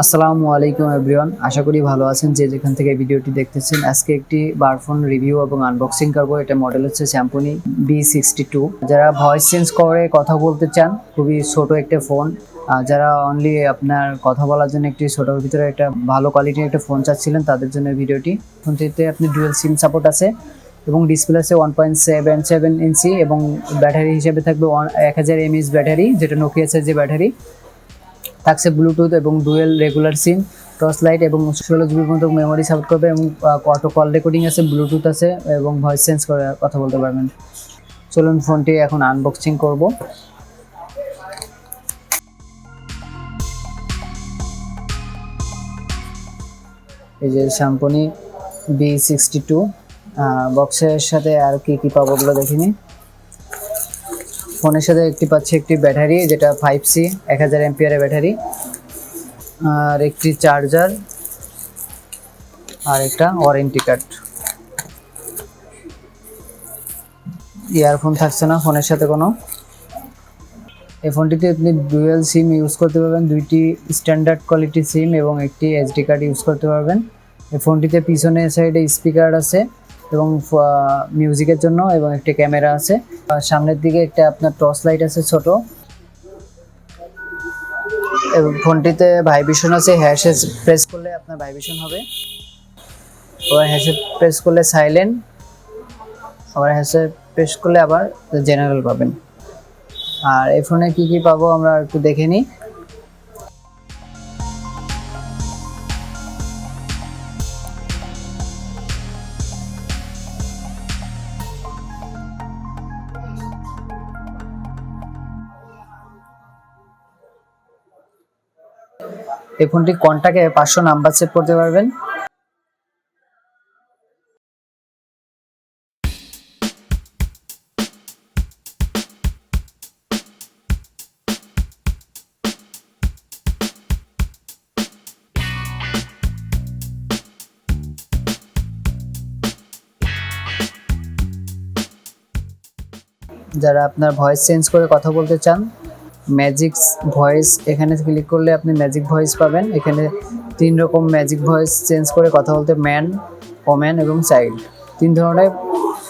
আসসালামু আলাইকুম এভরিওয়ান, আশা করি ভালো আছেন যে যেখান থেকে ভিডিওটি দেখতেছেন। আজকে একটি বারফোন রিভিউ এবং আনবক্সিং করব। এটা মডেল হচ্ছে Symphony B62। যারা ভয়েস চেঞ্জ করে কথা বলতে চান, খুবই ছোট একটা ফোন। যারা অনলি আপনার কথা বলার জন্য একটি ছোটোর ভিতরে একটা ভালো কোয়ালিটির একটা ফোন চাচ্ছিলেন, তাদের জন্য ভিডিওটি। ফোনটিতে আপনি ডুয়েল সিম সাপোর্ট আছে এবং ডিসপ্লে আছে 1.77 ইঞ্চি এবং ব্যাটারি হিসেবে থাকবে 1000 mAh ব্যাটারি, যেটা নোকিয়া সাইজের ব্যাটারি। থাকছে ব্লুটুথ এবং ডুয়েল রেগুলার সিম, টর্চ লাইট এবং 16 GB মতো মেমোরি সাপোর্ট করবে এবং অটো কল রেকর্ডিং আছে, ব্লুটুথ আছে এবং ভয়েস চেঞ্জ করে কথা বলতে পারবেন। চলুন ফোনটি এখন আনবক্সিং করব। এই যে Symphony B62 বক্সের সাথে আর কি পাবো ওগুলো দেখিনি। ফোনের সাথে পাচ্ছি একটি ব্যাটারি, যেটা 5C 1000 mAh ব্যাটারি, আর একটি চার্জার আর একটা ওয়ারেন্টি কার্ড। ইয়ারফোন থাকছে না ফোনের সাথে কোনো। এই ফোনটিতে আপনি ডুয়াল সিম ইউজ করতে পারবেন, দুইটি স্ট্যান্ডার্ড কোয়ালিটি সিম এবং একটি SD কার্ড ইউজ করতে পারবেন। এই ফোনটিতে পিছনে সাইডে স্পিকার আছে এবং মিউজিকের জন্য এবং একটি ক্যামেরা আছে। সামনের দিকে একটা আপনার টর্চ লাইট আছে ছোট। এবং ফোনটিতে ভাইব্রেশন আছে, হ্যাশে প্রেস করলে আপনার ভাইব্রেশন হবে, আবার হ্যাশে প্রেস করলে সাইলেন্ট, আবার হ্যাশে প্রেস করলে আবার জেনারেল পাবেন। আর এই ফোনে কি পাবো আমরা একটু দেখে নিই। এই ফোনটি কন্টাকে 500 নাম্বার সেভ করতে পারবেন। যারা আপনার ভয়েস চেঞ্জ করে কথা বলতে চান, ম্যাজিক ভয়েস এখানে ক্লিক করলে আপনি ম্যাজিক ভয়েস পাবেন। এখানে 3 রকম ম্যাজিক ভয়েস চেঞ্জ করে কথা বলতে, ম্যান, ওম্যান এবং চাইল্ড, 3 ধরনের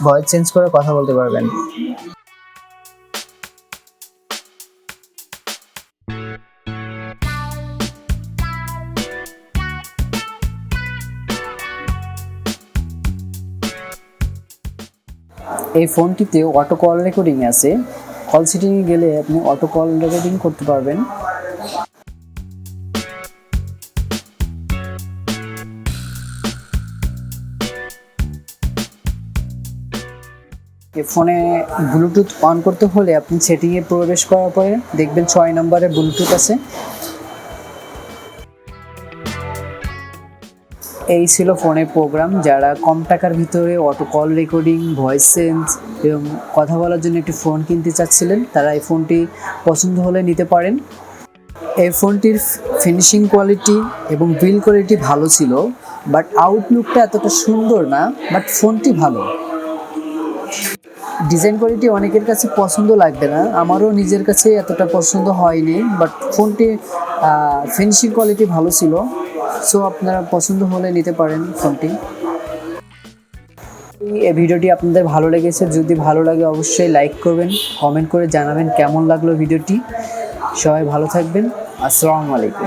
ভয়েস চেঞ্জ করে কথা বলতে পারবেন। এই ফোনটিতে অটো কল রেকর্ডিং আছে। কল সেটিংয়ে গেলে আপনি অটো কল রেকর্ডিং করতে পারবেন। এই ফোনে ব্লুটুথ অন করতে হলে আপনি সেটিংয়ে প্রবেশ করার পরে দেখবেন 6 নম্বরে ব্লুটুথ আছে। এই ছিল ফোনের প্রোগ্রাম। যারা কম টাকার ভিতরে auto call recording, voice change এবং কথা বলার জন্য একটি ফোন কিনতে চাচ্ছিলেন, তারা এই ফোনটি পছন্দ হলে নিতে পারেন। এই ফোনটির ফিনিশিং কোয়ালিটি এবং বিল্ড কোয়ালিটি ভালো ছিল, বাট আউটলুকটা এতটা সুন্দর না, বাট ফোনটি ভালো। ডিজাইন কোয়ালিটি অনেকের কাছে পছন্দ লাগবে না, আমারও নিজের কাছে এতটা পছন্দ হয়নি, বাট ফোনটি ফিনিশিং কোয়ালিটি ভালো ছিল। সো আপনারা পছন্দ হলে নিতে পারেন ফোনটি। এই ভিডিওটি আপনাদের ভালো লেগেছে, যদি ভালো লাগে অবশ্যই লাইক করবেন, কমেন্ট করে জানাবেন কেমন লাগলো ভিডিওটি। সবাই ভালো থাকবেন। আসসালামু আলাইকুম।